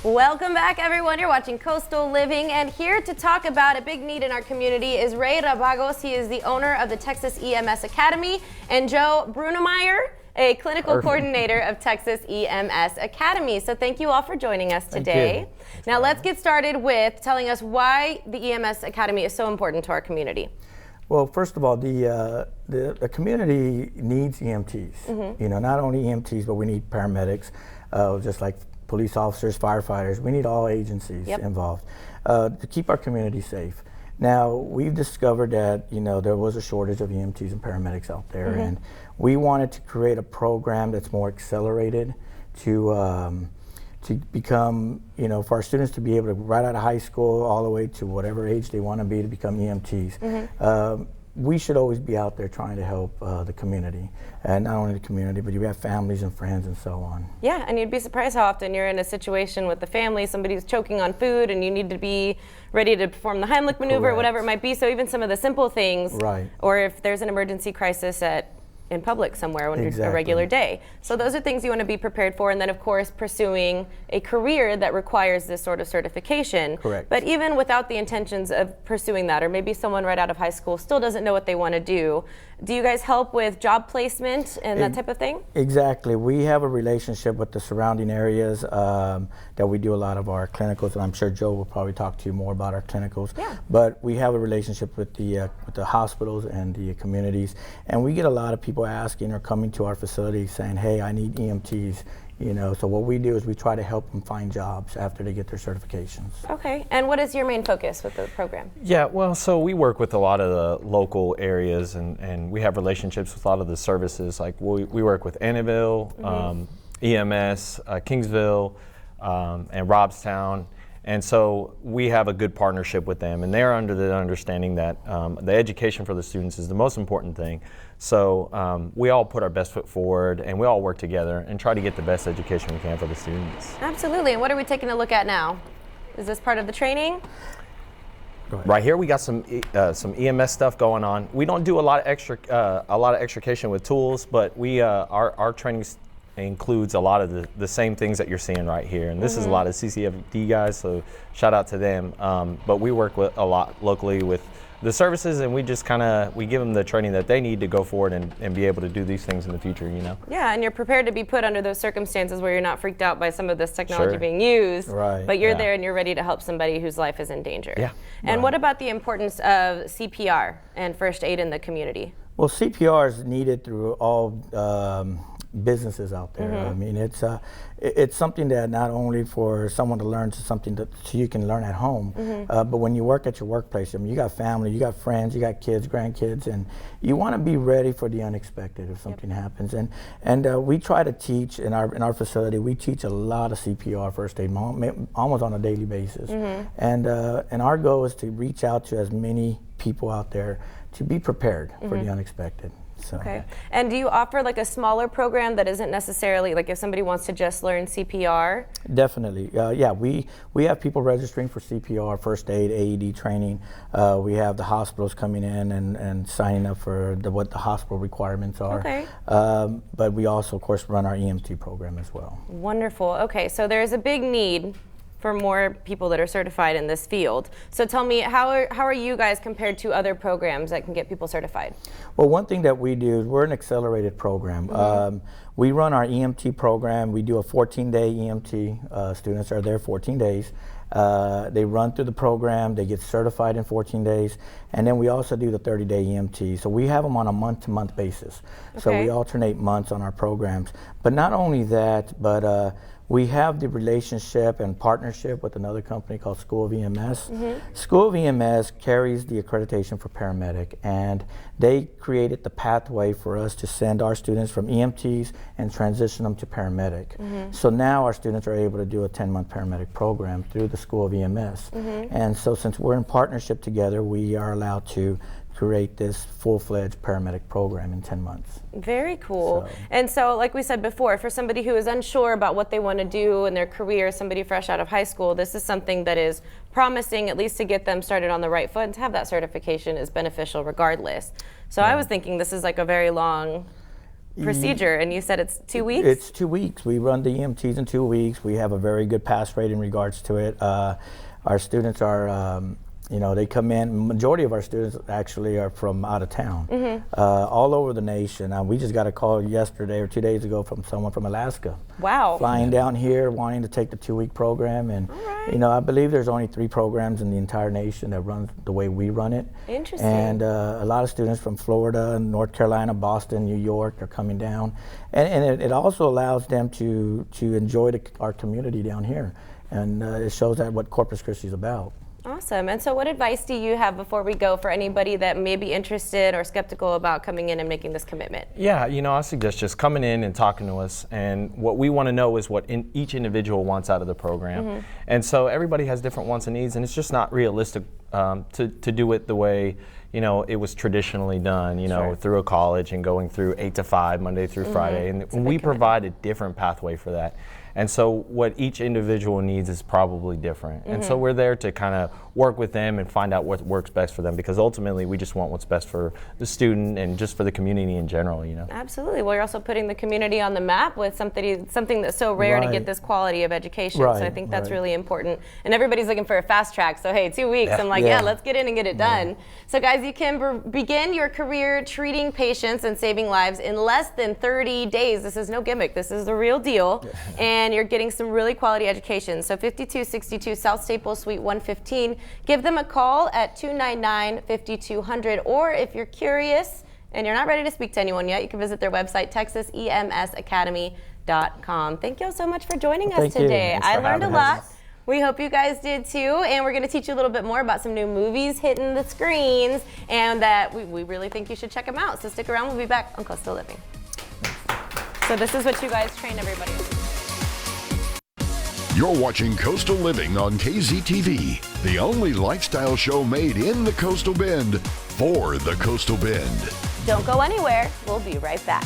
Welcome back, everyone. You're watching Coastal Living, and here to talk about a big need in our community is Ray Rabagos. He is the owner of the Texas EMS Academy, and Joe Brunemeyer, a clinical coordinator of Texas EMS Academy. So thank you all for joining us today. Now let's get started with telling us why the EMS Academy is so important to our community. Well, first of all, the community needs EMTs. You know, not only EMTs, but we need paramedics, just like police officers, firefighters. We need all agencies involved to keep our community safe. Now, we've discovered that, you know, there was a shortage of EMTs and paramedics out there, and we wanted to create a program that's more accelerated to become, you know, for our students to be able to, right out of high school all the way to whatever age they want to be, to become EMTs. We should always be out there trying to help the community, and not only the community, but you have families and friends and so on. Yeah, and you'd be surprised how often you're in a situation with the family, somebody's choking on food, and you need to be ready to perform the Heimlich maneuver, or whatever it might be. So even some of the simple things, or if there's an emergency crisis in public somewhere on a regular day. So those are things you want to be prepared for, and then of course pursuing a career that requires this sort of certification. But even without the intentions of pursuing that, or maybe someone right out of high school still doesn't know what they want to do you guys help with job placement and that type of thing? Exactly. We have a relationship with the surrounding areas that we do a lot of our clinicals, and I'm sure Joe will probably talk to you more about our clinicals. But we have a relationship with the hospitals and the communities, and we get a lot of people asking or coming to our facility saying, hey, I need EMTs. You know, so what we do is we try to help them find jobs after they get their certifications. Okay, and what is your main focus with the program? Yeah, well, so we work with a lot of the local areas, and we have relationships with a lot of the services. Like we work with Annabelle, EMS, Kingsville, and Robstown. And so we have a good partnership with them, and they're under the understanding that the education for the students is the most important thing. So we all put our best foot forward, and we all work together and try to get the best education we can for the students. Absolutely. And what are we taking a look at now? Is this part of the training? Right here, we got some EMS stuff going on. We don't do a lot of extrication with tools, but we our training includes a lot of the same things that you're seeing right here, and this is a lot of CCFD guys, so shout out to them. But we work with a lot locally with the services, and we just we give them the training that they need to go forward and be able to do these things in the future, you know. Yeah, and you're prepared to be put under those circumstances where you're not freaked out by some of this technology being used, but you're there and you're ready to help somebody whose life is in danger. And what about the importance of CPR and first aid in the community? Well, CPR is needed through all businesses out there. I mean, it's something that not only for someone to learn, to something that you can learn at home, but when you work at your workplace, I mean, you got family, you got friends, you got kids, grandkids, and you want to be ready for the unexpected if something happens. And we try to teach in our facility. We teach a lot of CPR, first aid, almost on a daily basis. And our goal is to reach out to as many people out there to be prepared for the unexpected. So. Okay. And do you offer like a smaller program that isn't necessarily like if somebody wants to just learn CPR? Definitely. Yeah, we have people registering for CPR, first aid, AED training. We have the hospitals coming in and signing up for what the hospital requirements are. Okay. But we also, of course, run our EMT program as well. Wonderful. Okay, so there's a big need for more people that are certified in this field. So tell me, how are you guys compared to other programs that can get people certified? Well, one thing that we do is we're an accelerated program. We run our EMT program. We do a 14-day EMT. Students are there 14 days. They run through the program, they get certified in 14 days, and then we also do the 30-day EMT. So we have them on a month-to-month basis. So we alternate months on our programs. But not only that, but we have the relationship and partnership with another company called School of EMS. School of EMS carries the accreditation for paramedic, and they created the pathway for us to send our students from EMTs and transition them to paramedic. So now our students are able to do a 10-month paramedic program through the School of EMS. And so since we're in partnership together, we are allowed to create this full-fledged paramedic program in 10 months. Very cool. And so like we said before, for somebody who is unsure about what they want to do in their career, somebody fresh out of high school, this is something that is promising, at least to get them started on the right foot, and to have that certification is beneficial regardless. So I was thinking this is like a very long procedure, and you said it's 2 weeks? It's 2 weeks. We run the EMTs in 2 weeks. We have a very good pass rate in regards to it. Our students are, they come in. Majority of our students actually are from out of town, all over the nation. We just got a call yesterday or 2 days ago from someone from Alaska. Wow. Flying down here, wanting to take the 2-week program. And, I believe there's only 3 programs in the entire nation that run the way we run it. Interesting. And a lot of students from Florida, North Carolina, Boston, New York are coming down. And it also allows them to enjoy our community down here. And it shows that what Corpus Christi is about. Awesome. And so what advice do you have before we go for anybody that may be interested or skeptical about coming in and making this commitment? Yeah, I suggest just coming in and talking to us. And what we want to know is what each individual wants out of the program. And so everybody has different wants and needs, and it's just not realistic to do it the way it was traditionally done, through a college and going through 8 to 5, Monday through Friday. And we provide a different pathway for that. And so what each individual needs is probably different. And so we're there to kind of work with them and find out what works best for them, because ultimately we just want what's best for the student and just for the community in general, Absolutely. Well, you're also putting the community on the map with something that's so rare to get this quality of education. So I think that's really important. And everybody's looking for a fast track. So hey, 2 weeks. I'm like, let's get in and get it done. So guys, you can begin your career treating patients and saving lives in less than 30 days. This is no gimmick. This is the real deal. And you're getting some really quality education. So 5262 South Staples Suite 115. Give them a call at 299-5200. Or if you're curious and you're not ready to speak to anyone yet, you can visit their website, TexasEMSacademy.com. Thank you all so much for joining us today. I learned a lot. We hope you guys did too, and we're going to teach you a little bit more about some new movies hitting the screens, and that we really think you should check them out. So stick around, we'll be back on Coastal Living. So this is what you guys train everybody on. You're watching Coastal Living on KZTV, the only lifestyle show made in the Coastal Bend for the Coastal Bend. Don't go anywhere, we'll be right back.